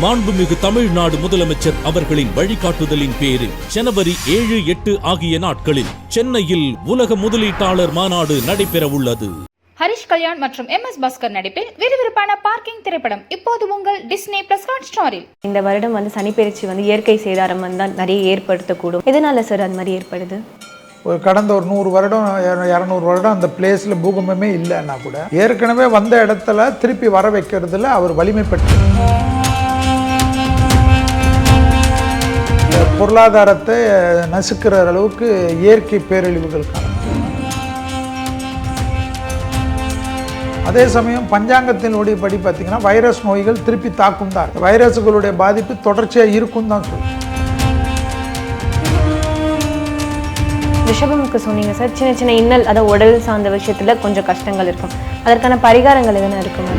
மாண்புமிகு தமிழ்நாடு முதலமைச்சர் அவர்களின் வழிகாட்டுதலின் பேரில் ஜனவரி 7, 8 ஆகிய நாட்களில் சென்னையில் உலக முதலீட்டாளர் மாநாடு நடைபெறவுள்ளது. ஹரிஷ் கல்யாண் மற்றும் MS பாஸ்கர் நடிப்பில் விறுவிறுப்பான பார்க்கிங் திரைப்படம் இப்போது உங்கள் டிஸ்னி பிளஸ் ஹாட்ஸ்டாரில். இந்த வருடம் சனிப்பெயர்ச்சி இயற்கை சேதாரம் நிறைய ஏற்படுத்தக்கூடும். எதனால சார் அந்த மாதிரி ஏற்படுது? கடந்த ஒரு 100 வருடம் 200 வருடம் அந்த பிளேஸில் பூகம்பமே இல்லைன்னா கூட ஏற்கனவே வந்த இடத்துல திருப்பி வர வைக்கிறதுல அவர் வலிமை பெற்று பொருளாதாரத்தை நசுக்கிற அளவுக்கு இயற்கை பேரழிவுகள் காணும். அதே சமயம் பஞ்சாங்கத்தினுடைய படி பார்த்தீங்கன்னா வைரஸ் நோய்கள் திருப்பி தாக்கும் தான். வைரஸுகளுடைய பாதிப்பு தொடர்ச்சியாக இருக்கும் தான் சொல்லுவோம். ரிஷபமுக்கு சொன்னீங்க சார், சின்ன சின்ன இன்னல், அதாவது உடல் சார்ந்த விஷயத்தில் கொஞ்சம் கஷ்டங்கள் இருக்கும். அதற்கான பரிகாரங்கள் எதுனா இருக்குமா?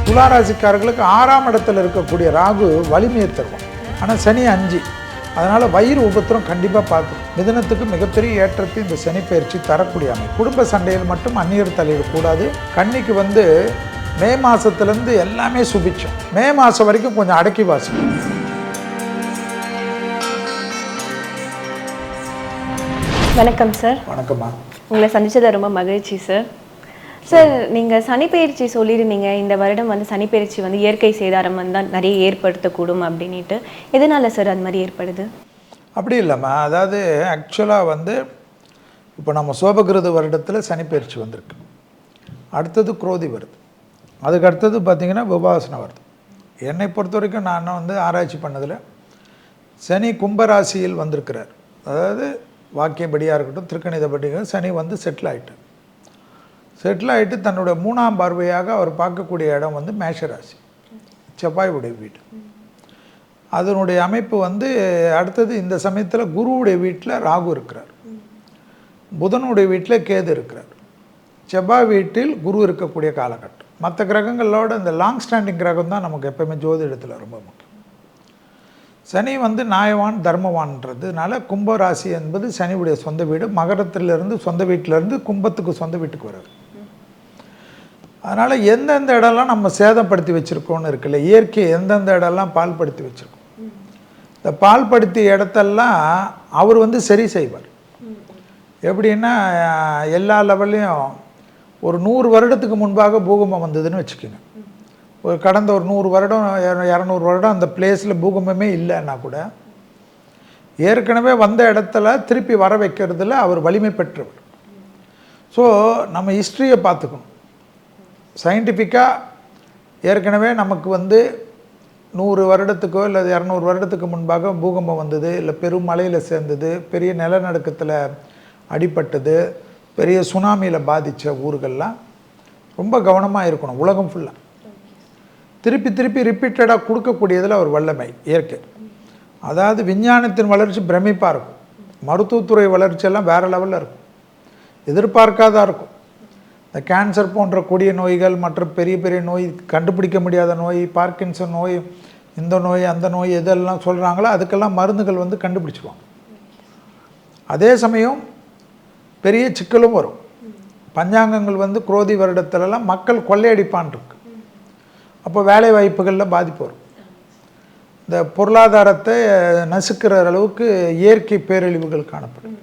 துளாராசிக்காரர்களுக்கு 6ஆம் இடத்துல இருக்கக்கூடிய ராகு வலிமையை தருவோம். ஆனால் சனி 5, அதனால் வயிறு உபத்திரம் கண்டிப்பாக பார்த்துக்கும். மிதுனத்துக்கு மிகப்பெரிய ஏற்றத்தை இந்த சனி பயிற்சி தரக்கூடிய அமைப்பு. குடும்ப சண்டையில் மட்டும் அந்நியர் தலையிடக்கூடாது. கன்னிக்கு மே மாதத்துலேருந்து எல்லாமே சுபிச்சோம். மே மாதம் வரைக்கும் கொஞ்சம் அடக்கி வாசிக்கும். வணக்கம் சார். வணக்கம்மா. உங்களை சந்திச்சதில் ரொம்ப மகிழ்ச்சி சார். சார், நீங்கள் சனிப்பெயர்ச்சி சொல்லியிருந்தீங்க, இந்த வருடம் சனிப்பெயர்ச்சி இயற்கை சேதாரம் நிறைய ஏற்படுத்தக்கூடும் அப்படின்ட்டு. எதனால சார் அது மாதிரி ஏற்படுது? அப்படி இல்லைம்மா, அதாவது ஆக்சுவலாக இப்போ நம்ம சோபகிருத வருடத்தில் சனிப்பெயர்ச்சி வந்திருக்கு. அடுத்தது குரோதி வருது. அதுக்கு அடுத்தது பார்த்திங்கன்னா விபாசனம் வருது. என்னை பொறுத்த வரைக்கும் நான் ஆராய்ச்சி பண்ணதில் சனி கும்பராசியில் வந்திருக்கிறார். அதாவது வாக்கியபடியாக இருக்கட்டும், திருக்கணிதப்படியாக சனி செட்டில் ஆகிட்டு தன்னுடைய 3ஆம் பார்வையாக அவர் பார்க்கக்கூடிய இடம் மேஷராசி, செவ்வாயுடைய வீடு. அதனுடைய அமைப்பு அடுத்தது இந்த சமயத்தில் குருவுடைய வீட்டில் ராகு இருக்கிறார், புதனுடைய வீட்டில் கேது இருக்கிறார், செவ்வாய் வீட்டில் குரு இருக்கக்கூடிய காலகட்டம். மற்ற கிரகங்களோட இந்த லாங் ஸ்டாண்டிங் கிரகம் தான் நமக்கு எப்போயுமே ஜோதிடத்தில் ரொம்ப முக்கியம். சனி நாயவான் தர்மவான்றதுனால கும்பராசி என்பது சனியுடைய சொந்த வீடு. மகரத்திலிருந்து சொந்த வீட்டிலேருந்து கும்பத்துக்கு சொந்த வீட்டுக்கு வர்றது. அதனால் எந்தெந்த இடம்லாம் நம்ம சேதப்படுத்தி வச்சுருக்கோன்னு இருக்குல்ல, இயற்கை எந்தெந்த இடம்லாம் பால்படுத்தி வச்சுருக்கோம், இந்த பால்படுத்திய இடத்தெல்லாம் அவர் சரி செய்வார். எப்படின்னா எல்லா லெவல்லையும் ஒரு 100 வருடத்துக்கு முன்பாக பூகம்பம் வந்ததுன்னு வச்சுக்கோங்க. கடந்த ஒரு 100 வருடம் 200 வருடம் அந்த பிளேஸில் பூகம்பமே இல்லைன்னா கூட ஏற்கனவே வந்த இடத்துல திருப்பி வர வைக்கிறதுல அவர் வலிமை பெற்றவர். ஸோ நம்ம ஹிஸ்ட்ரியை பார்த்துக்கணும். சயின்டிஃபிக்காக ஏற்கனவே நமக்கு 100 வருடத்துக்கோ இல்லை 200 வருடத்துக்கு முன்பாக பூகம்பம் வந்தது, இல்லை பெரும் மலையில் சேர்ந்தது, பெரிய நிலநடுக்கத்தில் அடிபட்டது, பெரிய சுனாமியில் பாதித்த ஊர்கள்லாம் ரொம்ப கவனமாக இருக்கணும். உலகம் ஃபுல்லாக திருப்பி ரிப்பீட்டடாக கொடுக்கக்கூடியதில் ஒரு வல்லமை இயற்கை. அதாவது விஞ்ஞானத்தின் வளர்ச்சி பிரமிப்பாக இருக்கும், மருத்துவத்துறை வளர்ச்சியெல்லாம் வேறு லெவலில் இருக்கும், எதிர்பார்க்காதா இருக்கும். இந்த கேன்சர் போன்ற கொடிய நோய்கள், மற்ற பெரிய நோய், கண்டுபிடிக்க முடியாத நோய், பார்க்கின்சன் நோய், இந்த நோய் அந்த நோய் எதெல்லாம் சொல்கிறாங்களோ அதுக்கெல்லாம் மருந்துகள் கண்டுபிடிச்சிடுவாங்க. அதே சமயம் பெரிய சிக்கலும் வரும். பஞ்சாங்கங்கள் குரோதி வருடத்துலலாம் மக்கள் கொள்ளையடிப்பான் இருக்கு. அப்போ வேலை வாய்ப்புகளில் பாதிப்பு வரும். இந்த பொருளாதாரத்தை நசுக்கிற அளவுக்கு இயற்கை பேரழிவுகள் காணப்படும்.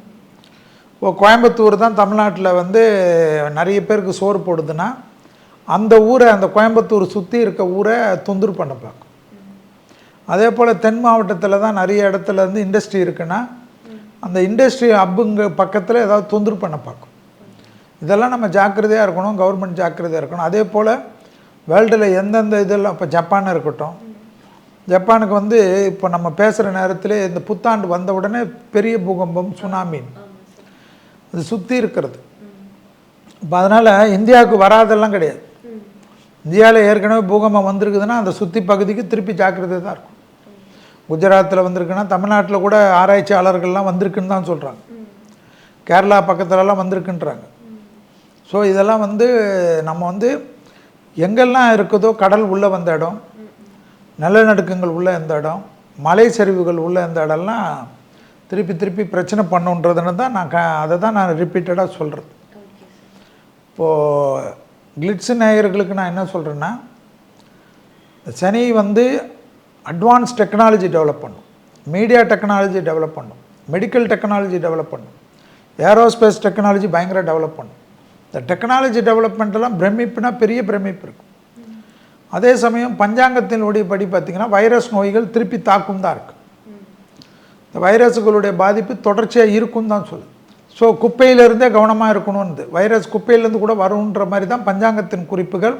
இப்போ கோயம்புத்தூர் தான் தமிழ்நாட்டில் நிறைய பேருக்கு சோறு போடுதுன்னா அந்த ஊரை, அந்த கோயம்புத்தூர் சுற்றி இருக்க ஊரை தொந்தரவு பண்ண பார்க்கும். அதே போல் தென் மாவட்டத்தில் தான் நிறைய இடத்துல இண்டஸ்ட்ரி இருக்குன்னா அந்த இண்டஸ்ட்ரி ஹப்புங்க பக்கத்தில் ஏதாவது தொந்தரவு பண்ண பார்க்கும். இதெல்லாம் நம்ம ஜாக்கிரதையாக இருக்கணும், கவர்மெண்ட் ஜாக்கிரதையாக இருக்கணும். அதே போல் வேர்ல்டில் எந்தெந்த இதெல்லாம், இப்போ ஜப்பான் இருக்கட்டும், ஜப்பானுக்கு இப்போ நம்ம பேசுகிற நேரத்தில் இந்த புத்தாண்டு வந்த உடனே பெரிய பூகம்பம், சுனாமின் அது சுற்றி இருக்கிறது. இப்போ அதனால் இந்தியாவுக்கு வராதெல்லாம் கிடையாது. இந்தியாவில் ஏற்கனவே பூகம்பம் வந்திருக்குதுன்னா அந்த சுற்றி பகுதிக்கு திருப்பி ஜாக்கிரதை தான் இருக்கும். குஜராத்தில் வந்திருக்குன்னா தமிழ்நாட்டில் கூட ஆராய்ச்சியாளர்கள்லாம் வந்திருக்குன்னு தான் சொல்கிறாங்க. கேரளா பக்கத்துலலாம் வந்திருக்குன்றாங்க. ஸோ இதெல்லாம் நம்ம எங்கெல்லாம் இருக்குதோ கடல் உள்ளே வந்த இடம், நிலநடுக்கங்கள் உள்ள எந்த இடம், மலை சரிவுகள் உள்ள எந்த இடம்லாம் திருப்பி பிரச்சனை பண்ணுன்றதுன்னு தான் அதை தான் நான் ரிப்பீட்டடாக சொல்கிறது. இப்போது கிளிட்ஸ் நேயர்களுக்கு நான் என்ன சொல்கிறேன்னா, சனி வந்து அட்வான்ஸ் டெக்னாலஜி டெவலப் பண்ணும், மீடியா டெக்னாலஜி டெவலப் பண்ணும், மெடிக்கல் டெக்னாலஜி டெவலப் பண்ணும், ஏரோஸ்பேஸ் டெக்னாலஜி பயங்கர டெவலப் பண்ணும். இந்த டெக்னாலஜி டெவலப்மெண்ட்டெல்லாம் பிரமிப்புனா பெரிய பிரமிப்பு இருக்கும். அதே சமயம் பஞ்சாங்கத்தினுடைய படி பார்த்திங்கன்னா வைரஸ் நோய்கள் திருப்பி தாக்கும் தான் இருக்குது. இந்த வைரஸுகளுடைய பாதிப்பு தொடர்ச்சியாக இருக்கும் தான் சொல்லுது. ஸோ குப்பையிலேருந்தே கவனமாக இருக்கணும்னு, வைரஸ் குப்பையிலேருந்து கூட வரும்ன்ற மாதிரி தான் பஞ்சாங்கத்தின் குறிப்புகள்,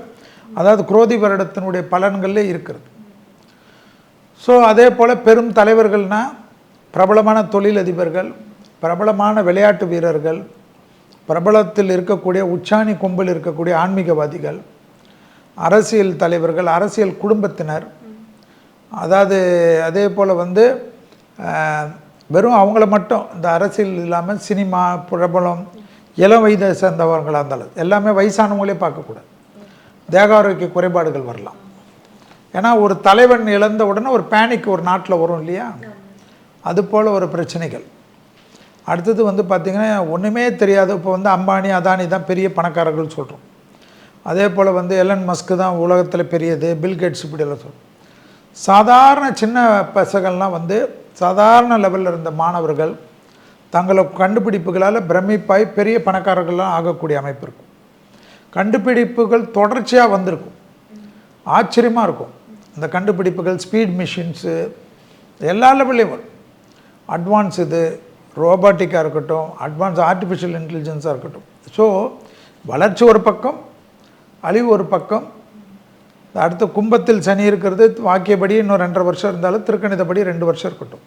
அதாவது குரோதி வருடத்தினுடைய பலன்களே இருக்கிறது. ஸோ அதே போல் பெரும் தலைவர்கள்னால் பிரபலமான தொழிலதிபர்கள், பிரபலமான விளையாட்டு வீரர்கள், பிரபலத்தில் இருக்கக்கூடிய உச்சாணி கொம்பில் இருக்கக்கூடிய ஆன்மீகவாதிகள், அரசியல் தலைவர்கள், அரசியல் குடும்பத்தினர், அதாவது அதே போல் வந்து வெறும் அவங்கள மட்டும் இந்த அரசியல் இல்லாமல் சினிமா பிரபலம் இளம் வயதை சேர்ந்தவர்களாக இருந்தாலும் எல்லாமே வயசானவங்களே பார்க்கக்கூடாது. தேக ஆரோக்கிய குறைபாடுகள் வரலாம். ஏன்னா ஒரு தலைவன் இழந்த உடனே ஒரு பேனிக் ஒரு நாட்டில் வரும் இல்லையா, அதுபோல் ஒரு பிரச்சனைகள். அடுத்தது வந்து பார்த்திங்கன்னா ஒன்றுமே தெரியாது, இப்போ வந்து அம்பானி அதானி தான் பெரிய பணக்காரர்கள் சொல்கிறோம். அதே போல் வந்து எலன் மஸ்க்கு தான் உலகத்தில் பெரியது, பில்கேட்ஸ் இப்படியெல்லாம் சொல்கிறோம். சாதாரண சின்ன பசங்கள்லாம் வந்து சாதாரண லெவலில் இருந்த மாணவர்கள் தங்களை கண்டுபிடிப்புகளால் பிரமிப்பாய் பெரிய பணக்காரர்கள்லாம் ஆகக்கூடிய அமைப்பு இருக்கும். கண்டுபிடிப்புகள் தொடர்ச்சியாக வந்திருக்கும், ஆச்சரியமாக இருக்கும். இந்த கண்டுபிடிப்புகள் ஸ்பீட் மிஷின்ஸு எல்லா லெவல்லையும் வரும். அட்வான்ஸ் இது ரோபாட்டிக்காக இருக்கட்டும், அட்வான்ஸ் ஆர்டிஃபிஷியல் இன்டெலிஜென்ஸாக இருக்கட்டும். ஸோ வளர்ச்சி ஒரு பக்கம், அழிவு ஒரு பக்கம். அடுத்து கும்பத்தில் சனி இருக்கிறது, வாக்கியபடி இன்னும் 2.5 வருஷம் இருந்தாலும் திருக்கணிதப்படி 2 வருஷம் இருக்கட்டும்.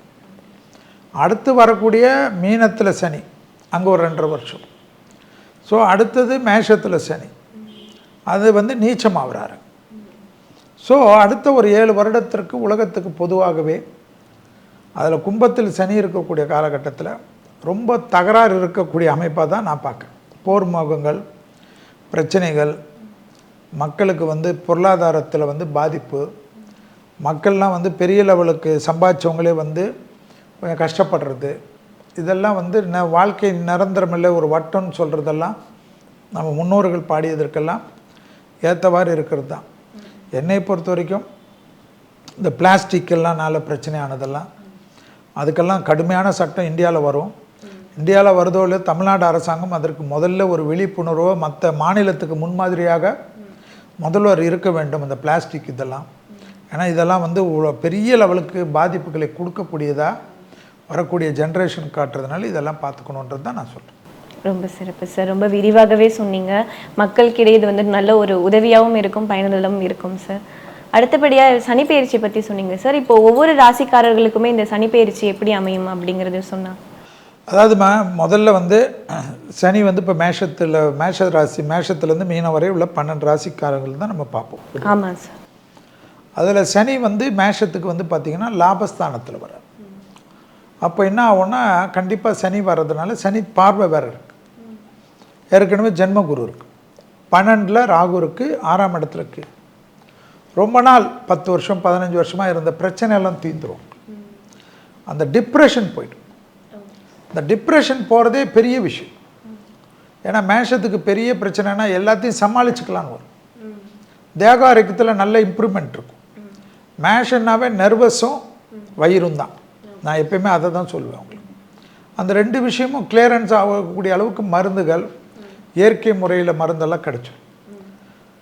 அடுத்து வரக்கூடிய மீனத்தில் சனி, அங்கே ஒரு 2.5 வருஷம். ஸோ அடுத்தது மேஷத்தில் சனி, அது வந்து நீச்சமாகறாரு. ஸோ அடுத்த ஒரு 7 வருடத்திற்கு உலகத்துக்கு பொதுவாகவே அதில் கும்பத்தில் சனி இருக்கக்கூடிய காலகட்டத்தில் ரொம்ப தகராறு இருக்கக்கூடிய அமைப்பாக தான் நான் பார்க்குறேன். போர் மோகங்கள், பிரச்சனைகள், மக்களுக்கு வந்து பொருளாதாரத்தில் வந்து பாதிப்பு, மக்கள்லாம் வந்து பெரிய லெவலுக்கு சம்பாதிச்சவங்களே வந்து கொஞ்சம் கஷ்டப்படுறது, இதெல்லாம் வந்து வாழ்க்கை நிரந்தரமில்லை ஒரு வட்டம்னு சொல்கிறதெல்லாம் நம்ம முன்னோர்கள் பாடியதற்கெல்லாம் ஏற்றவாறு இருக்கிறது தான். என்னை பொறுத்த வரைக்கும் இந்த பிளாஸ்டிக்கெல்லாம் நால பிரச்சனையானதெல்லாம் அதுக்கெல்லாம் கடுமையான சட்டம் இந்தியாவில் வரும். இந்தியாவில் வருதோ இல்லை, தமிழ்நாடு அரசாங்கம் அதற்கு முதல்ல ஒரு விழிப்புணர்வோ மற்ற மாநிலத்துக்கு முன்மாதிரியாக முதல்வர் இருக்க வேண்டும். இந்த பிளாஸ்டிக் இதெல்லாம், ஏன்னா இதெல்லாம் வந்து பெரிய லெவலுக்கு பாதிப்புகளை கொடுக்கக்கூடியதாக வரக்கூடிய ஜென்ரேஷன் காட்டுறதுனால இதெல்லாம் பார்த்துக்கணுன்றது தான் நான் சொல்கிறேன். ரொம்ப சிறப்பு சார், ரொம்ப விரிவாகவே சொன்னீங்க. மக்களுக்கிடையே இது வந்து நல்ல ஒரு உதவியாகவும் இருக்கும், பயனுள்ளதாகவும் இருக்கும் சார். அடுத்தபடியாக சனிப்பெயர்ச்சி பற்றி சொன்னீங்க சார். இப்போ ஒவ்வொரு ராசிக்காரர்களுக்குமே இந்த சனிப்பெயர்ச்சி எப்படி அமையும் அப்படிங்கிறது சொன்னால், அதாவதுமா முதல்ல வந்து சனி வந்து இப்போ மேஷ ராசி, மேஷத்துலேருந்து மீனம் வரை உள்ள 12 ராசிக்காரர்கள் தான் நம்ம பார்ப்போம். ஆமாம் சார். அதில் சனி வந்து மேஷத்துக்கு வந்து பார்த்திங்கன்னா லாபஸ்தானத்தில் வர, அப்போ என்ன ஆகும்னா கண்டிப்பாக சனி வர்றதுனால சனி பார்வை வேறு இருக்குது. ஏற்கனவே ஜென்மகுரு இருக்குது, 12ல் ராகு இருக்குது, 6ஆம் இடத்துல இருக்குது. ரொம்ப நாள் 10 வருஷம் 15 வருஷமாக இருந்த பிரச்சனை எல்லாம் தீர்ந்துடும். அந்த டிப்ரெஷன் போய்டும். இந்த டிப்ரெஷன் போகிறதே பெரிய விஷயம். ஏன்னா மேஷத்துக்கு பெரிய பிரச்சனைனா எல்லாத்தையும் சமாளிச்சுக்கலான்னு வரும். தேக ஆரோக்கியத்தில் நல்ல இம்ப்ரூவ்மெண்ட் இருக்கும். மேஷன்னாவே நர்வஸும் வயிறும் தான். நான் எப்பயுமே அதை தான் சொல்லுவேன் அவங்களுக்கு. அந்த 2 விஷயமும் கிளியரன்ஸ் ஆகக்கூடிய அளவுக்கு மருந்துகள், இயற்கை முறையில் மருந்தெல்லாம் கிடைச்சிடும்.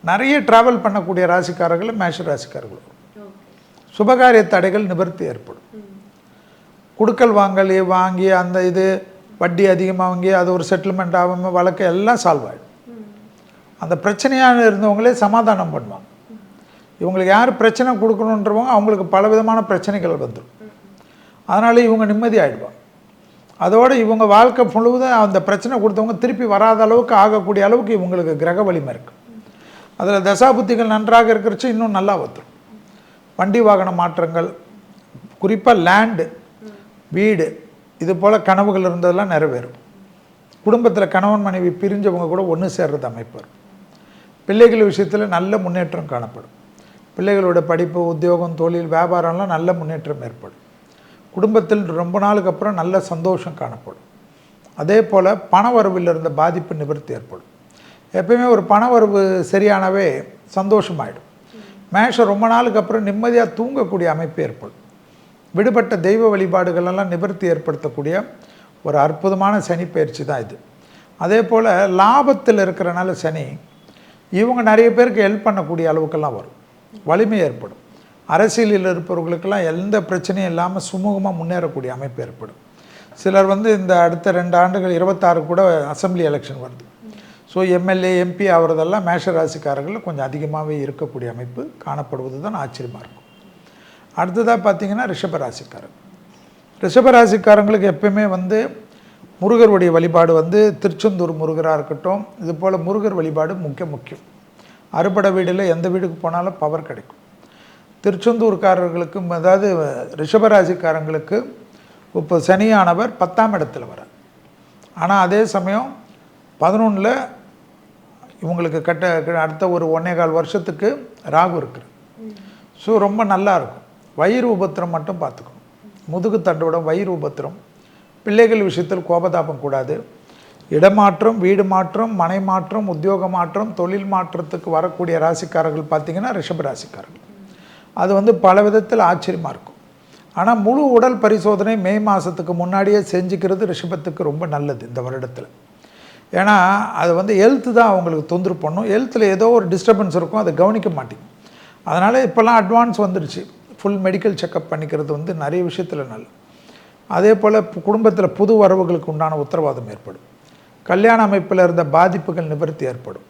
நிறைய ட்ராவல் பண்ணக்கூடிய ராசிக்காரர்கள் மேஷ ராசிக்காரர்கள். சுபகாரிய தடைகள் நிவர்த்தி ஏற்படும். குடுக்கல் வாங்கி அந்த இது வட்டி அதிகமாக வாங்கி அது ஒரு செட்டில்மெண்ட் ஆகாமல் வழக்கு எல்லாம் சால்வ் ஆகிடும். அந்த பிரச்சனையாக இருந்தவங்களே சமாதானம் பண்ணுவாங்க. இவங்களுக்கு யார் பிரச்சனை கொடுக்கணுன்றவங்க அவங்களுக்கு பலவிதமான பிரச்சனைகள் வந்துடும். அதனால் இவங்க நிம்மதி ஆகிடுவாங்க. அதோடு இவங்க வாழ்க்கை முழுவதும் அந்த பிரச்சனை கொடுத்தவங்க திருப்பி வராத அளவுக்கு ஆகக்கூடிய அளவுக்கு இவங்களுக்கு கிரக வலிமை இருக்குது. அதில் தசாபுத்திகள் நன்றாக இருக்கிறச்சு இன்னும் நல்லா வந்துடும். வண்டி வாகன மாற்றங்கள், குறிப்பாக லேண்டு, வீடு, இது போல் கனவுகள் இருந்ததெல்லாம் நிறைவேறும். குடும்பத்தில் கணவன் மனைவி பிரிஞ்சவங்க கூட ஒன்று சேர்றது அமைப்பு. பிள்ளைகள் விஷயத்தில் நல்ல முன்னேற்றம் காணப்படும். பிள்ளைகளோட படிப்பு, உத்தியோகம், தொழில், வியாபாரம்லாம் நல்ல முன்னேற்றம் ஏற்படும். குடும்பத்தில் ரொம்ப நாளுக்கு அப்புறம் நல்ல சந்தோஷம் காணப்படும். அதே போல் பண வரவில் இருந்த பாதிப்பு நிவர்த்தி ஏற்படும். எப்பயுமே ஒரு பணவரவு சரியானவே சந்தோஷமாயிடும். மேஷம் ரொம்ப நாளுக்கு அப்புறம் நிம்மதியாக தூங்கக்கூடிய அமைப்பு ஏற்படும். விடுபட்ட தெய்வ வழிபாடுகளெல்லாம் நிவர்த்தி ஏற்படுத்தக்கூடிய ஒரு அற்புதமான சனி பயிற்சி தான் இது. அதே போல் லாபத்தில் இருக்கிறனால சனி இவங்க நிறைய பேருக்கு ஹெல்ப் பண்ணக்கூடிய அளவுக்கெல்லாம் வரும், வலிமை ஏற்படும். அரசியலில் இருப்பவர்களுக்கெல்லாம் எந்த பிரச்சனையும் இல்லாமல் சுமூகமாக முன்னேறக்கூடிய அமைப்பு ஏற்படும். சிலர் இந்த அடுத்த 2 ஆண்டுகள் 26 கூட அசம்பிளி எலெக்ஷன் வருது. ஸோ எம்எல்ஏ எம்பி ஆகிறதெல்லாம் மேஷ ராசிக்காரர்கள் கொஞ்சம் அதிகமாகவே இருக்கக்கூடிய அமைப்பு காணப்படுவது தான் ஆச்சரியமாக இருக்கும். அடுத்ததாக பார்த்திங்கன்னா ரிஷபராசிக்காரங்களுக்கு எப்பயுமே முருகருடைய வழிபாடு திருச்செந்தூர் முருகராக இருக்கட்டும், இது போல் முருகர் வழிபாடு முக்கியம். அறுபடை வீடில் எந்த வீடுக்கு போனாலும் பவர் கிடைக்கும். திருச்செந்தூர்காரர்களுக்கு அதாவது ரிஷபராசிக்காரங்களுக்கு இப்போ சனியானவர் 10ஆம் இடத்துல வரார். ஆனால் அதே சமயம் 11ல் இவங்களுக்கு அடுத்த ஒரு 1.25 வருஷத்துக்கு ராகு இருக்குது. ஸோ ரொம்ப நல்லா இருக்கும். வயிறு உபத்திரம் மட்டும் பார்த்துக்கணும். முதுகு தண்டுவிடம், வயிறு உபத்திரம், பிள்ளைகள் விஷயத்தில் கோபதாபம் கூடாது. இடமாற்றம், வீடு மாற்றம், மனை மாற்றம், உத்தியோக மாற்றம், தொழில் மாற்றத்துக்கு வரக்கூடிய ராசிக்காரர்கள் பார்த்திங்கன்னா ரிஷப ராசிக்காரர்கள். அது பல விதத்தில் ஆச்சரியமாக இருக்கும். ஆனால் முழு உடல் பரிசோதனை மே மாதத்துக்கு முன்னாடியே செஞ்சுக்கிறது ரிஷபத்துக்கு ரொம்ப நல்லது இந்த வருடத்தில். ஏன்னா அது ஹெல்த்து தான் அவங்களுக்கு தொந்தரவு பண்ணும். ஹெல்த்தில் ஏதோ ஒரு டிஸ்டர்பன்ஸ் இருக்கும், அதை கவனிக்க மாட்டேங்க. அதனால் இப்போல்லாம் அட்வான்ஸ் வந்துடுச்சு. ஃபுல் மெடிக்கல் செக்கப் பண்ணிக்கிறது நிறைய விஷயத்தில் நல்லது. அதே போல் குடும்பத்தில் புது வரவுகளுக்கு உண்டான உத்தரவாதம் ஏற்படும். கல்யாண அமைப்பில் இருந்த பாதிப்புகள் நிவர்த்தி ஏற்படும்.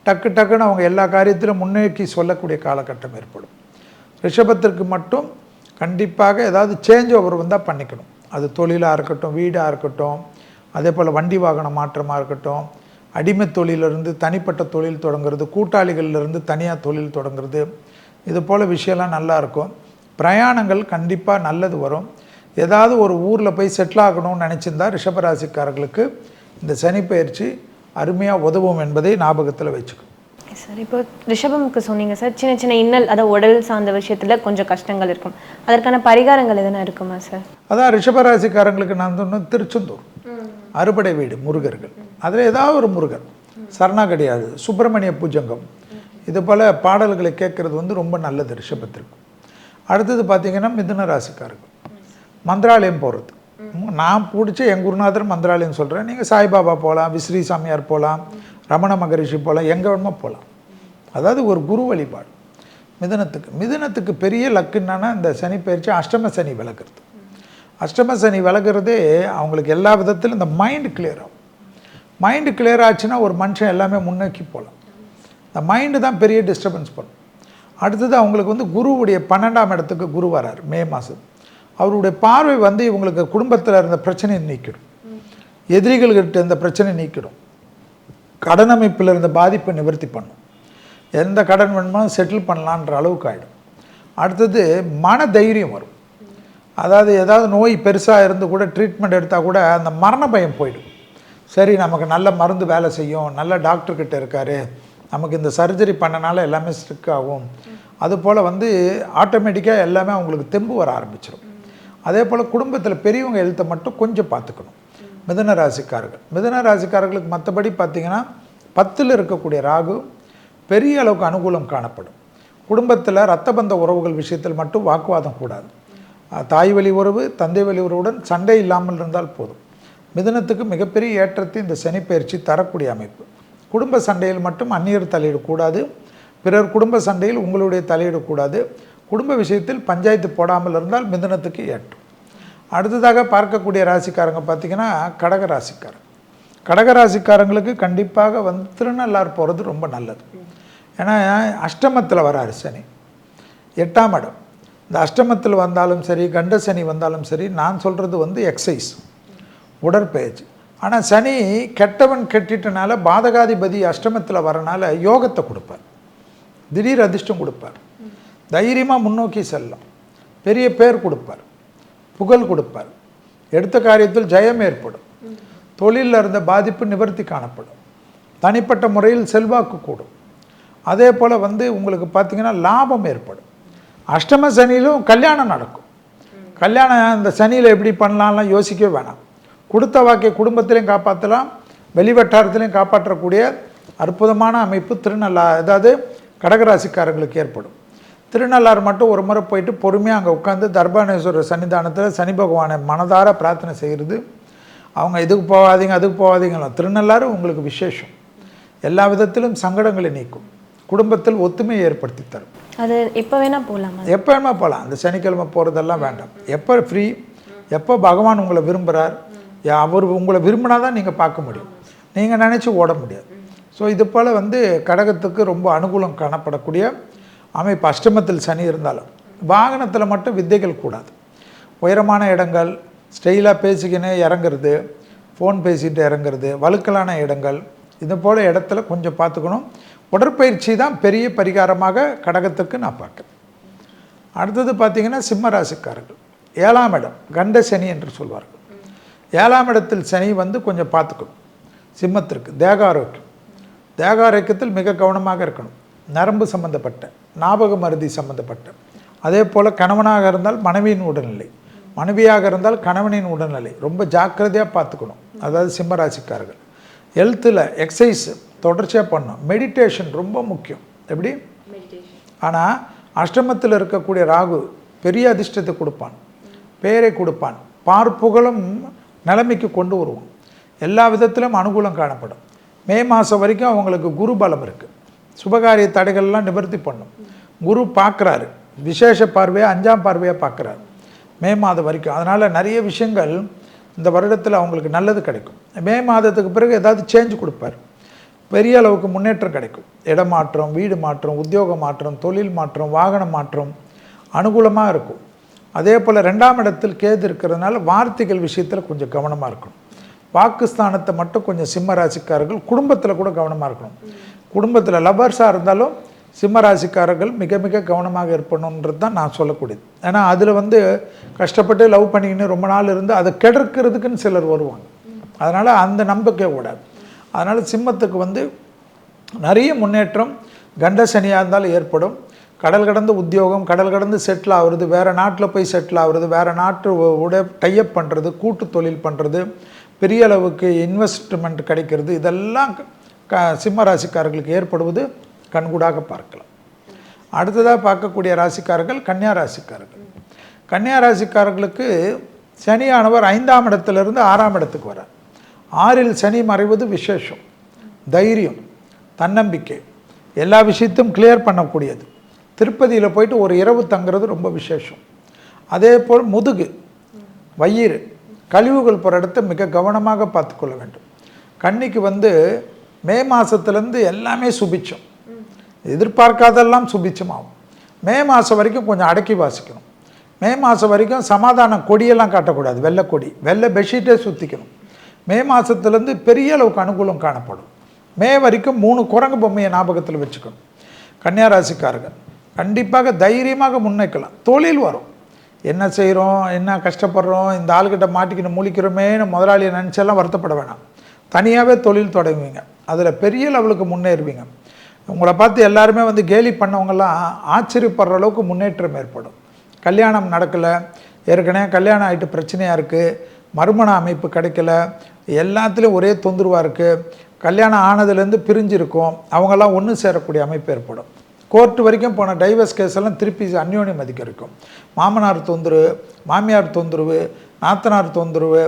டக்குன்னு அவங்க எல்லா காரியத்திலும் முன்னோக்கி சொல்லக்கூடிய காலகட்டம் ஏற்படும். ரிஷபத்திற்கு மட்டும் கண்டிப்பாக ஏதாவது சேஞ்ச் ஓவர் வந்தால் பண்ணிக்கணும். அது தொழிலாக இருக்கட்டும், வீடாக இருக்கட்டும், அதே போல் வண்டி வாகன மாற்றமாக இருக்கட்டும், அடிமை தொழிலிருந்து தனிப்பட்ட தொழில் தொடங்குறது, கூட்டாளிகளிலிருந்து தனியாக தொழில் தொடங்குறது, இது போல் விஷயம்லாம் நல்லாயிருக்கும். பிரயாணங்கள் கண்டிப்பாக நல்லது வரும். ஏதாவது ஒரு ஊரில் போய் செட்டில் ஆகணும்னு நினச்சிருந்தா ரிஷபராசிக்காரர்களுக்கு இந்த சனி பயிற்சி அருமையாக உதவும் என்பதை ஞாபகத்தில் வச்சுக்கணும். சார், இப்போ ரிஷபமுக்கு சொன்னீங்க சார், சின்ன இன்னல், அதாவது உடல் சார்ந்த விஷயத்தில் கொஞ்சம் கஷ்டங்கள் இருக்கும். அதற்கான பரிகாரங்கள் எதனா இருக்குமா சார்? அதான் ரிஷபராசிக்காரங்களுக்கு நான் சொன்ன திருச்செந்தூர் அறுபடை வீடு முருகர்கள், அதில் ஏதாவது ஒரு முருகர், சரணா கிடையாது, சுப்பிரமணிய பூஜங்கம், இது போல் பாடல்களை கேட்குறது ரொம்ப நல்லது ரிஷபத்திற்கு. அடுத்தது பார்த்திங்கன்னா மிதுன ராசிக்காரர்கள் மந்திராலயம் போகிறது. நான் பிடிச்ச என் குருநாதர் மந்திராலயம் சொல்கிறேன். நீங்கள் சாய்பாபா போகலாம், விஸ்ரீ சாமியார் போகலாம், ரமண மகரிஷி போகலாம், எங்கே வேணுமோ போகலாம். அதாவது ஒரு குரு வழிபாடு. மிதுனத்துக்கு பெரிய லக்கு என்னன்னா இந்த சனி பயிற்சி அஷ்டம சனி விலகிறது. அஷ்டம சனி விலகிறதே அவங்களுக்கு எல்லா விதத்திலும் இந்த மைண்டு கிளியர் ஆகும். மைண்டு கிளியர் ஆச்சுன்னா ஒரு மனுஷன் எல்லாமே முன்னோக்கி போகலாம். இந்த மைண்டு தான் பெரிய டிஸ்டர்பன்ஸ் பண்ணும். அடுத்தது அவங்களுக்கு குருவுடைய 12ஆம் இடத்துக்கு குரு வரார் மே மாதம். அவருடைய பார்வை இவங்களுக்கு குடும்பத்தில் இருந்த பிரச்சனையை நீக்கிடும், எதிரிகள்கிட்ட இருந்த பிரச்சனை நீக்கிடும், கடன் அமைப்பில் இருந்த பாதிப்பை நிவர்த்தி பண்ணும், எந்த கடன் வேணுமாலும் செட்டில் பண்ணலான்ற அளவுக்கு ஆகிடும். அடுத்தது மன தைரியம் வரும். அதாவது ஏதாவது நோய் பெருசாக இருந்து கூட ட்ரீட்மெண்ட் எடுத்தால் கூட அந்த மரண பயம் போயிடும். சரி, நமக்கு நல்ல மருந்து வேலை செய்யும், நல்ல டாக்டர்கிட்ட இருக்கார், நமக்கு இந்த சர்ஜரி பண்ணனால எல்லாமே ஸ்ட்ரிக் ஆகும். அதுபோல் ஆட்டோமேட்டிக்காக எல்லாமே அவங்களுக்கு தெம்பு வர ஆரம்பிச்சிடும். அதே போல் குடும்பத்தில் பெரியவங்க ஹெல்த்தை மட்டும் கொஞ்சம் பார்த்துக்கணும். மிதுன ராசிக்காரர்களுக்கு மற்றபடி பார்த்திங்கன்னா 10ல் இருக்கக்கூடிய ராகு பெரிய அளவுக்கு அனுகூலம் காணப்படும். குடும்பத்தில் இரத்தபந்த உறவுகள் விஷயத்தில் மட்டும் வாக்குவாதம் கூடாது. தாய் வழி உறவு, தந்தை வழி உறவுடன் சண்டை இல்லாமல் இருந்தால் போதும். மிதுனத்துக்கு மிகப்பெரிய ஏற்றத்தை இந்த சனி பயிற்சி தரக்கூடிய அமைப்பு. குடும்ப சண்டையில் மட்டும் அந்நியர் தலையிடக்கூடாது, பிறர் குடும்ப சண்டையில் உங்களுடைய தலையிடக்கூடாது. குடும்ப விஷயத்தில் பஞ்சாயத்து போடாமல் இருந்தால் மிதுனத்துக்கு ஏற்றும். அடுத்ததாக பார்க்கக்கூடிய ராசிக்காரங்க பார்த்திங்கன்னா கடகராசிக்காரங்களுக்கு கண்டிப்பாக திருநள்ளாறு போகிறது ரொம்ப நல்லது. ஏன்னா அஷ்டமத்தில் வராரு சனி, 8ஆம் இடம். இந்த அஷ்டமத்தில் வந்தாலும் சரி, கண்ட சனி வந்தாலும் சரி, நான் சொல்கிறது எக்ஸசைஸ், உடற்பயிற்சி. ஆனால் சனி கெட்டவன் கெட்டிட்டனால பாதகாதிபதி அஷ்டமத்தில் வரனால யோகத்தை கொடுப்பார், திடீர் அதிர்ஷ்டம் கொடுப்பார், தைரியமாக முன்னோக்கி செல்லும், பெரிய பேர் கொடுப்பார், புகழ் கொடுப்பார், எடுத்த காரியத்தில் ஜெயம் ஏற்படும், தொழிலில் இருந்த பாதிப்பு நிவர்த்தி காணப்படும், தனிப்பட்ட முறையில் செல்வாக்கு கூடும். அதே போல் உங்களுக்கு பார்த்திங்கன்னா லாபம் ஏற்படும். அஷ்டம சனியிலும் கல்யாணம் நடக்கும். கல்யாணம் இந்த சனியில் எப்படி பண்ணலாம்லாம் யோசிக்கவே வேணாம். கொடுத்த வாக்கை குடும்பத்திலையும் காப்பாற்றலாம், வெளிவட்டாரத்திலையும் காப்பாற்றக்கூடிய அற்புதமான அமைப்பு திருநள்ளாறு, அதாவது கடகராசிக்காரர்களுக்கு ஏற்படும். திருநள்ளாறு மட்டும் ஒரு முறை போயிட்டு பொறுமையாக அங்கே உட்காந்து தர்பானேஸ்வரர் சன்னிதானத்தில் சனி பகவானை மனதார பிரார்த்தனை செய்கிறது. அவங்க இதுக்கு போகாதீங்க அதுக்கு போகாதீங்களாம். திருநள்ளாறு உங்களுக்கு விசேஷம், எல்லா விதத்திலும் சங்கடங்களை நீக்கும், குடும்பத்தில் ஒத்துமையை ஏற்படுத்தி தரும். அது எப்போ வேணால் போகலாமா? எப்போ வேணால் போகலாம். அந்த சனிக்கிழமை போகிறதெல்லாம் வேண்டாம். எப்போ ஃப்ரீ, எப்போ பகவான் உங்களை விரும்புகிறார், அவர் உங்களை விரும்பினா தான் நீங்கள் பார்க்க முடியும், நீங்கள் நினச்சி ஓட முடியாது. ஸோ இது போல் கடகத்துக்கு ரொம்ப அனுகூலம் காணப்படக்கூடிய அமைப்பு. அஷ்டமத்தில் சனி இருந்தாலும் வாகனத்தில் மட்டும் வித்தைகள் கூடாது. உயரமான இடங்கள், ஸ்டைலாக பேசிக்கினே இறங்குறது, ஃபோன் பேசிகிட்டு இறங்குறது, வழுக்கலான இடங்கள், இது போல் இடத்துல கொஞ்சம் பார்த்துக்கணும். உடற்பயிற்சி தான் பெரிய பரிகாரமாக கடகத்துக்கு நான் பார்க்குறேன். அடுத்தது பார்த்திங்கன்னா சிம்ம ராசிக்காரர்கள் 7ஆம் இடம் கண்ட சனி என்று சொல்வார்கள். 7ஆம் இடத்தில் சனி கொஞ்சம் பார்த்துக்கணும். சிம்மத்திற்கு தேக ஆரோக்கியம், தேக ஆரோக்கியத்தில் மிக கவனமாக இருக்கணும். நரம்பு சம்பந்தப்பட்ட, ஞாபக மருதி சம்பந்தப்பட்ட, அதே போல் கணவனாக இருந்தால் மனைவியின் உடல்நிலை, மனைவியாக இருந்தால் கணவனின் உடல்நிலை ரொம்ப ஜாக்கிரதையாக பார்த்துக்கணும். அதாவது சிம்ம ராசிக்காரர்கள் ஹெல்த்தில் எக்ஸசைஸ் தொடர்ச்சியாக பண்ணணும். மெடிடேஷன் ரொம்ப முக்கியம். எப்படி? ஆனால் அஷ்டமத்தில் இருக்கக்கூடிய ராகு பெரிய அதிர்ஷ்டத்தை கொடுப்பான், பேரை கொடுப்பான், பார்ப்புகளும் நிலைமைக்கு கொண்டு வருவோம். எல்லா விதத்திலும் அனுகூலம் காணப்படும். மே மாதம் வரைக்கும் அவங்களுக்கு குரு பலம் இருக்குது. சுபகாரிய தடைகள்லாம் நிவர்த்தி பண்ணும். குரு பார்க்குறாரு, விசேஷ பார்வையாக 5ஆம் பார்வையாக பார்க்குறாரு மே மாதம் வரைக்கும். அதனால் நிறைய விஷயங்கள் இந்த வருடத்தில் அவங்களுக்கு நல்லது கிடைக்கும். மே மாதத்துக்கு பிறகு ஏதாவது சேஞ்ச் கொடுப்பார், பெரிய அளவுக்கு முன்னேற்றம் கிடைக்கும். இடமாற்றம், வீடு மாற்றம், உத்தியோக மாற்றம், தொழில் மாற்றம், வாகன மாற்றம் அனுகூலமாக இருக்கும். அதே போல் 2ஆம் இடத்தில் கேது இருக்கிறதுனால வார்த்தைகள் விஷயத்தில் கொஞ்சம் கவனமாக இருக்கணும். வாக்குஸ்தானத்தை மட்டும் கொஞ்சம் சிம்ம ராசிக்காரர்கள் குடும்பத்தில் கூட கவனமாக இருக்கணும். குடும்பத்தில் லவ்வர்ஸாக இருந்தாலும் சிம்ம ராசிக்காரர்கள் மிக மிக கவனமாக இருப்பணுன்றது தான் நான் சொல்லக்கூடியது. ஏன்னா அதில் கஷ்டப்பட்டு லவ் பண்ணிக்கின்னு ரொம்ப நாள் இருந்து அதை கெடுக்கிறதுக்குன்னு சிலர் வருவாங்க. அதனால் அந்த நம்பிக்கை கூடாது. அதனால் சிம்மத்துக்கு நிறைய முன்னேற்றம் கண்ட சனியாக இருந்தாலும் ஏற்படும். கடல் கடந்து உத்தியோகம், கடல் கடந்து செட்டில் ஆகுறது, வேறு நாட்டில் போய் செட்டில் ஆகுறது, வேறு நாட்டு டைப் பண்ணுறது, கூட்டு தொழில் பண்ணுறது, பெரிய அளவுக்கு இன்வெஸ்ட்மெண்ட் கிடைக்கிறது, இதெல்லாம் சிம்ம ராசிக்காரர்களுக்கு ஏற்படுவது கண்கூடாக பார்க்கலாம். அடுத்ததாக பார்க்கக்கூடிய ராசிக்காரர்கள் கன்னியா ராசிக்காரர்கள். கன்னியா ராசிக்காரர்களுக்கு சனியானவர் 5ஆம் இடத்திலிருந்து 6ஆம் இடத்துக்கு வரார். 6இல் சனி மறைவது விசேஷம், தைரியம், தன்னம்பிக்கை, எல்லா விஷயத்தையும் கிளியர் பண்ணக்கூடியது. திருப்பதியில் போயிட்டு ஒரு இரவு தங்குறது ரொம்ப விசேஷம். அதே போல் முதுகு, வயிறு, கழிவுகள் போகிற இடத்த மிக கவனமாக பார்த்துக்கொள்ள வேண்டும். கன்னிக்கு மே மாதத்துலேருந்து எல்லாமே சுபிச்சம், எதிர்பார்க்காதெல்லாம் சுபிச்சமாகும். மே மாதம் வரைக்கும் கொஞ்சம் அடக்கி வாசிக்கணும். மே மாதம் வரைக்கும் சமாதான கொடியெல்லாம் காட்டக்கூடாது, வெள்ளை கொடி, வெள்ளை பெட்ஷீட்டே சுற்றிக்கணும். மே மாதத்துலேருந்து பெரிய அளவுக்கு அனுகூலம் காணப்படும். மே வரைக்கும் 3 குரங்கு பொம்மையை ஞாபகத்தில் வச்சுக்கணும். கன்னியா ராசிக்காரர்கள் கண்டிப்பாக தைரியமாக முன்வைக்கலாம். தொழில் வரும். என்ன செய்கிறோம், என்ன கஷ்டப்படுறோம், இந்த ஆள்கிட்ட மாட்டிக்கின்னு முழிக்கிறோமேன்னு முதலாளியை நினச்செல்லாம் வருத்தப்பட வேணாம். தனியாகவே தொழில் தொடங்குவீங்க, அதில் பெரிய லெவலுக்கு முன்னேறுவீங்க. உங்களை பார்த்து எல்லாருமே கேலி பண்ணவங்கெல்லாம் ஆச்சரியப்படுற அளவுக்கு முன்னேற்றம் ஏற்படும். கல்யாணம் நடக்கலை, ஏற்கனவே கல்யாணம் ஆகிட்டு பிரச்சனையாக இருக்குது, மறுமண அமைப்பு கிடைக்கல, எல்லாத்துலேயும் ஒரே தொந்தரவாக இருக்குது, கல்யாணம் ஆனதுலேருந்து பிரிஞ்சிருக்கும், அவங்கெல்லாம் ஒன்று சேரக்கூடிய அமைப்பு ஏற்படும். கோர்ட்டு வரைக்கும் போன டைவர்ஸ் கேஸ் எல்லாம் திருப்பி அந்யோன்யம் மதிக்க இருக்கும். மாமனார் தொந்தரவு, மாமியார் தொந்தரவு, நாத்தனார் தொந்தரவு,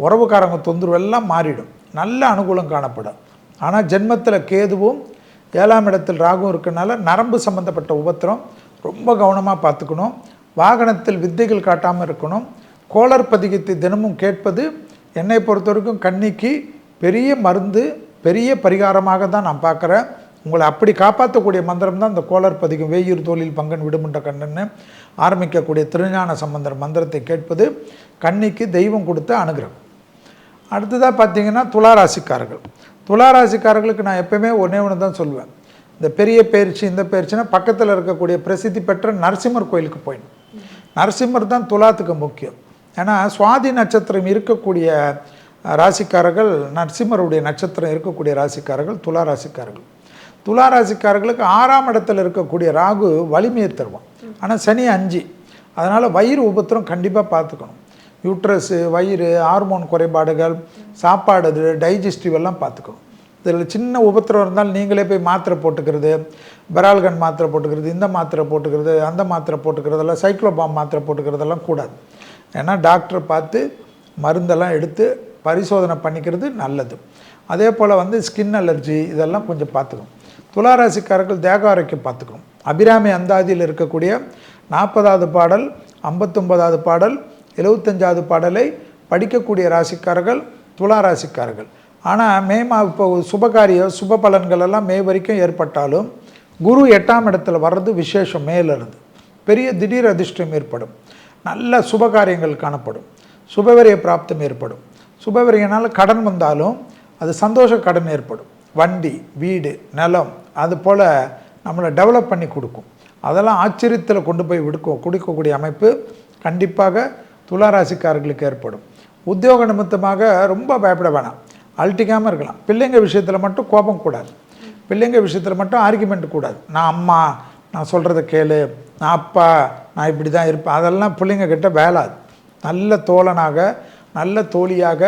உறவுக்காரங்க தொந்தரவு எல்லாம் மாறிடும். நல்ல அனுகூலம் காணப்படும். ஆனால் ஜென்மத்தில் கேதுவும் 7ஆம் இடத்தில் ராகுவும் இருக்கனால நரம்பு சம்மந்தப்பட்ட உபத்திரம் ரொம்ப கவனமாக பார்த்துக்கணும். வாகனத்தில் வித்தைகள் காட்டாமல் இருக்கணும். கோளர் பதிகத்தை தினமும் கேட்பது என்னை பொறுத்த வரைக்கும் கன்னிக்கு பெரிய மருந்து, பெரிய பரிகாரமாக தான் நான் பார்க்குறேன். உங்களை அப்படி காப்பாற்றக்கூடிய மந்திரம் தான் இந்த கோளர் பதிகம். வேயூர் தோளில் பங்கன் விடுமுண்ட கண்ணன்னு ஆரம்பிக்கக்கூடிய திருஞான சம்பந்தர் மந்திரத்தை கேட்பது கன்னிக்கு தெய்வம் கொடுத்த அனுகிரகம். அடுத்ததாக பார்த்தீங்கன்னா துளாராசிக்காரர்கள். துளாராசிக்காரர்களுக்கு நான் எப்போயுமே ஒன்றே தான் சொல்லுவேன். இந்த பெரிய பயிற்சி, இந்த பயிற்சினா பக்கத்தில் இருக்கக்கூடிய பிரசித்தி பெற்ற நரசிம்மர் கோயிலுக்கு போயிடணும். நரசிம்மர் தான் துலாத்துக்கு முக்கியம். ஏன்னா சுவாதி நட்சத்திரம் இருக்கக்கூடிய ராசிக்காரர்கள், நரசிம்மருடைய நட்சத்திரம் இருக்கக்கூடிய ராசிக்காரர்கள் துளாராசிக்காரர்கள். துளாராசிக்காரர்களுக்கு 6ஆம் இடத்தில் இருக்கக்கூடிய ராகு வலிமையை தருவான். ஆனால் சனி 5, அதனால் வயிறு உபத்திரம் கண்டிப்பாக பார்த்துக்கணும். யூட்ரஸு, வயிறு, ஹார்மோன் குறைபாடுகள், சாப்பாடு, டைஜஸ்டிவ் எல்லாம் பார்த்துக்கணும். இதில் சின்ன உபத்திரம் இருந்தால் நீங்களே போய் மாத்திரை போட்டுக்கிறது, பெரால்கன் மாத்திரை போட்டுக்கிறது, இந்த மாத்திரை போட்டுக்கிறது, அந்த மாத்திரை போட்டுக்கிறதெல்லாம், சைக்ளோபாம் மாத்திரை போட்டுக்கிறதெல்லாம் கூடாது. ஏன்னா டாக்டரை பார்த்து மருந்தெல்லாம் எடுத்து பரிசோதனை பண்ணிக்கிறது நல்லது. அதே போல் வந்து ஸ்கின் அலர்ஜி இதெல்லாம் கொஞ்சம் பார்த்துக்கணும். துளாராசிக்காரர்கள் தேக ஆரோக்கியம் பார்த்துக்கணும். அபிராமி அந்தாதியில் இருக்கக்கூடிய 40வது பாடல், 59வது பாடல், 75வது பாடலை படிக்கக்கூடிய ராசிக்காரர்கள் துளாராசிக்காரர்கள். ஆனால் இப்போ சுபகாரிய சுப பலன்கள் எல்லாம் மே வரைக்கும் ஏற்பட்டாலும் குரு 8ஆம் இடத்துல வர்றது விசேஷம். மேலிருந்து பெரிய திடீர் அதிர்ஷ்டம் ஏற்படும், நல்ல சுபகாரியங்கள் காணப்படும், சுபவரிய பிராப்தம் ஏற்படும். சுபவரியனால் கடன் வந்தாலும் அது சந்தோஷ கடன் ஏற்படும். வண்டி, வீடு, நிலம் அது போல் நம்மளை டெவலப் பண்ணி கொடுக்கும். அதெல்லாம் ஆச்சரியத்தில் கொண்டு போய் கொடுக்கக்கூடிய அமைப்பு கண்டிப்பாக துளாராசிக்காரர்களுக்கு ஏற்படும். உத்தியோக நிமித்தமாக ரொம்ப பயப்பட வேணாம், அழட்டிக்காமல் இருக்கலாம். பிள்ளைங்க விஷயத்தில் மட்டும் கோபம் கூடாது, பிள்ளைங்க விஷயத்தில் மட்டும் ஆர்குமெண்ட் கூடாது. நான் அம்மா, நான் சொல்கிறத கேளு, நான் அப்பா, நான் இப்படி தான் இருப்பேன், அதெல்லாம் பிள்ளைங்க கிட்ட வேலாது. நல்ல தோழனாக நல்ல தோழியாக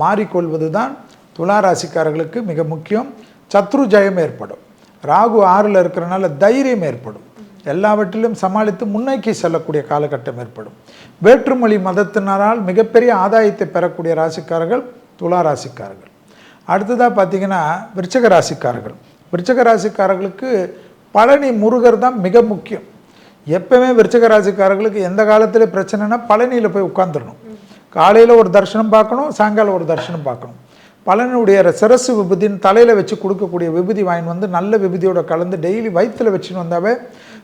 மாறிக்கொள்வது தான் துளாராசிக்காரர்களுக்கு மிக முக்கியம். சத்ரு ஜெயம் ஏற்படும். ராகு 6ல் இருக்கிறனால தைரியம் ஏற்படும். எல்லாவற்றிலும் சமாளித்து முன்னோக்கி செல்லக்கூடிய காலகட்டம் ஏற்படும். வேற்றுமொழி மதத்தினரால் மிகப்பெரிய ஆதாயத்தை பெறக்கூடிய ராசிக்காரர்கள் துளாராசிக்காரர்கள். அடுத்ததாக பார்த்திங்கன்னா விருச்சிக ராசிக்காரர்கள். விருச்சிக ராசிக்காரர்களுக்கு பழனி முருகர் தான் மிக முக்கியம். எப்பவுமே விருச்சிக ராசிக்காரர்களுக்கு எந்த காலத்தில் பிரச்சனைனா பழனியில் போய் உட்காந்துடணும். காலையில் ஒரு தரிசனம் பார்க்கணும், சாயங்காலம் ஒரு தரிசனம் பார்க்கணும். பழனியுடைய சிரசு விபூதின்னு தலையில் வச்சு கொடுக்கக்கூடிய விபூதி வாங்கி வந்து நல்ல விபூதியோட கலந்து டெய்லி வயிற்றில் வச்சுன்னு வந்தாவே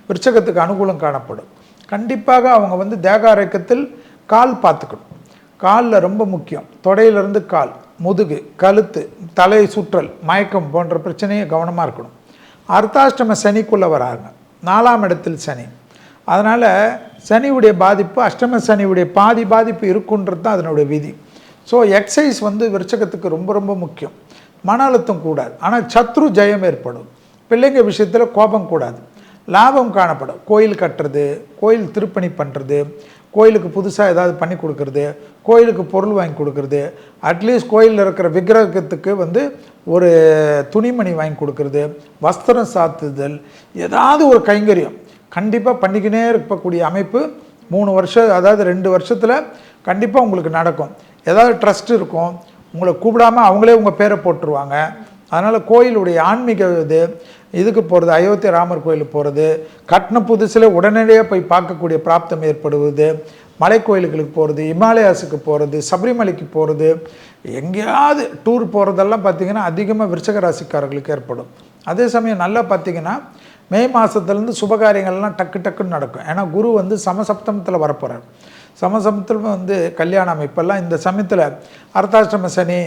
விருச்சகத்துக்கு அனுகூலம் காணப்படும். கண்டிப்பாக அவங்க வந்து தேக ஆரோக்கியத்தில் கால் பார்த்துக்கணும். காலில் ரொம்ப முக்கியம். தொடையிலிருந்து கால், முதுகு, கழுத்து, தலை சுற்றல், மயக்கம் போன்ற பிரச்சனையை கவனமாக இருக்கணும். அர்த்தாஷ்டம சனிக்குள்ளே வராங்க, 4ஆம் இடத்தில் சனி. அதனால் சனியுடைய பாதிப்பு அஷ்டம சனியுடைய பாதிப்பு இருக்குன்றது தான் அதனுடைய விதி. ஸோ எக்ஸசைஸ் வந்து விருச்சகத்துக்கு ரொம்ப ரொம்ப முக்கியம். மன அழுத்தம் கூடாது, ஆனால் சத்ரு ஜெயம் ஏற்படும். பிள்ளைங்க விஷயத்தில் கோபம் கூடாது, லாபம் காணப்படும். கோயில் கட்டுறது, கோயில் திருப்பணி பண்ணுறது, கோயிலுக்கு புதுசாக ஏதாவது பண்ணி கொடுக்குறது, கோயிலுக்கு பொருள் வாங்கி கொடுக்குறது, அட்லீஸ்ட் கோயிலில் இருக்கிற விக்கிரகத்துக்கு வந்து ஒரு துணிமணி வாங்கி கொடுக்குறது, வஸ்திரம் சாத்துதல், ஏதாவது ஒரு கைங்கரியம் கண்டிப்பாக பண்ணிக்கினே இருக்கக்கூடிய அமைப்பு 3 வருஷம், அதாவது 2 வருஷத்தில் கண்டிப்பாக உங்களுக்கு நடக்கும். ஏதாவது ட்ரஸ்ட் இருக்கும், உங்களை கூப்பிடாமல் அவங்களே உங்கள் பேரை போட்டுருவாங்க. அதனால் கோயிலுடைய ஆன்மீக இதுக்கு போகிறது, அயோத்தி ராமர் கோயிலுக்கு போகிறது, கட்டின புதுசில் உடனடியாக போய் பார்க்கக்கூடிய பிராப்தம் ஏற்படுவது, மலை கோயிலுகளுக்கு போகிறது, இமாலயாஸுக்கு போகிறது, சபரிமலைக்கு போகிறது, எங்கேயாவது டூர் போகிறதெல்லாம் பார்த்திங்கன்னா அதிகமாக விருச்சிக ராசிக்காரர்களுக்கு ஏற்படும். அதே சமயம் நல்லா பார்த்திங்கன்னா மே மாதத்துலேருந்து சுபகாரியங்கள்லாம் டக்குன்னு நடக்கும். ஏன்னா குரு வந்து சமசப்தமத்தில் வரப்போகிறார். சமசப்தத்தில் வந்து கல்யாண அமைப்பெல்லாம் இந்த சமயத்தில் அர்த்தாஷ்டம சனி.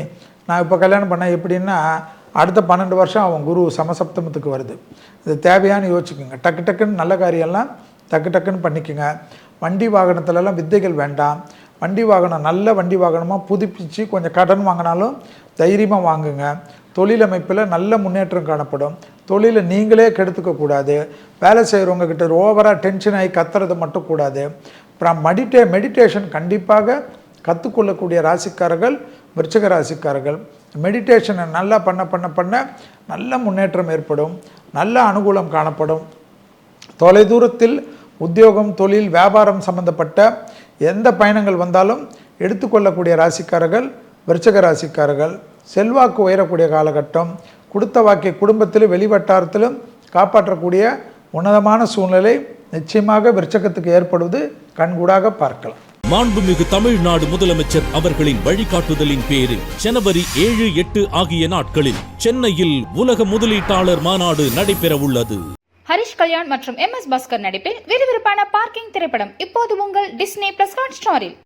நான் இப்போ கல்யாணம் பண்ணேன் எப்படின்னா அடுத்த 12 வருஷம் அவன் குரு சமசப்தமத்துக்கு வருது. இது தேவையானு யோசிச்சுக்கோங்க. டக்குன்னு நல்ல காரியெல்லாம் டக்குன்னு பண்ணிக்கோங்க. வண்டி வாகனத்துலலாம் வித்தைகள் வேண்டாம். வண்டி வாகனம் நல்ல வண்டி வாகனமாக புதுப்பிச்சு கொஞ்சம் கடன் வாங்கினாலும் தைரியமாக வாங்குங்க. தொழில் அமைப்பில் நல்ல முன்னேற்றம் காணப்படும். தொழிலை நீங்களே கெடுத்துக்கக்கூடாது. வேலை செய்கிறவங்க கிட்ட ஓவராக டென்ஷன் ஆகி கத்துறது மட்டும் கூடாது. அப்புறம் மெடிடேஷன் கண்டிப்பாக கற்றுக்கொள்ளக்கூடிய ராசிக்காரர்கள் விருச்சிக ராசிக்காரர்கள். மெடிடேஷனை நல்லா பண்ண நல்ல முன்னேற்றம் ஏற்படும், நல்ல அனுகூலம் காணப்படும். தொலைதூரத்தில் உத்தியோகம், தொழில், வியாபாரம் சம்பந்தப்பட்ட எந்த பயணங்கள் வந்தாலும் எடுத்துக்கொள்ளக்கூடிய ராசிக்காரர்கள் விருச்சிக ராசிக்காரர்கள். செல்வாக்கு உயரக்கூடிய காலகட்டம். கொடுத்த வாக்கை குடும்பத்திலும் வெளிவட்டாரத்திலும் காப்பாற்றக்கூடிய உன்னதமான சூழ்நிலை நிச்சயமாக விருச்சகத்துக்கு ஏற்படுவது கண்கூடாக பார்க்கலாம். மாண்புமிகு தமிழ்நாடு முதலமைச்சர் அவர்களின் வழிகாட்டுதலின் பேரில் ஜனவரி 7, 8 ஆகிய நாட்களில் சென்னையில் உலக முதலீட்டாளர் மாநாடு நடைபெற உள்ளது. ஹரிஷ் கல்யாண் மற்றும் MS பாஸ்கர் நடிப்பில் விறுவிறுப்பான பார்க்கிங் திரைப்படம் இப்போது உங்கள் டிஸ்னி பிளஸ் ஹாட்ஸ்டாரில்.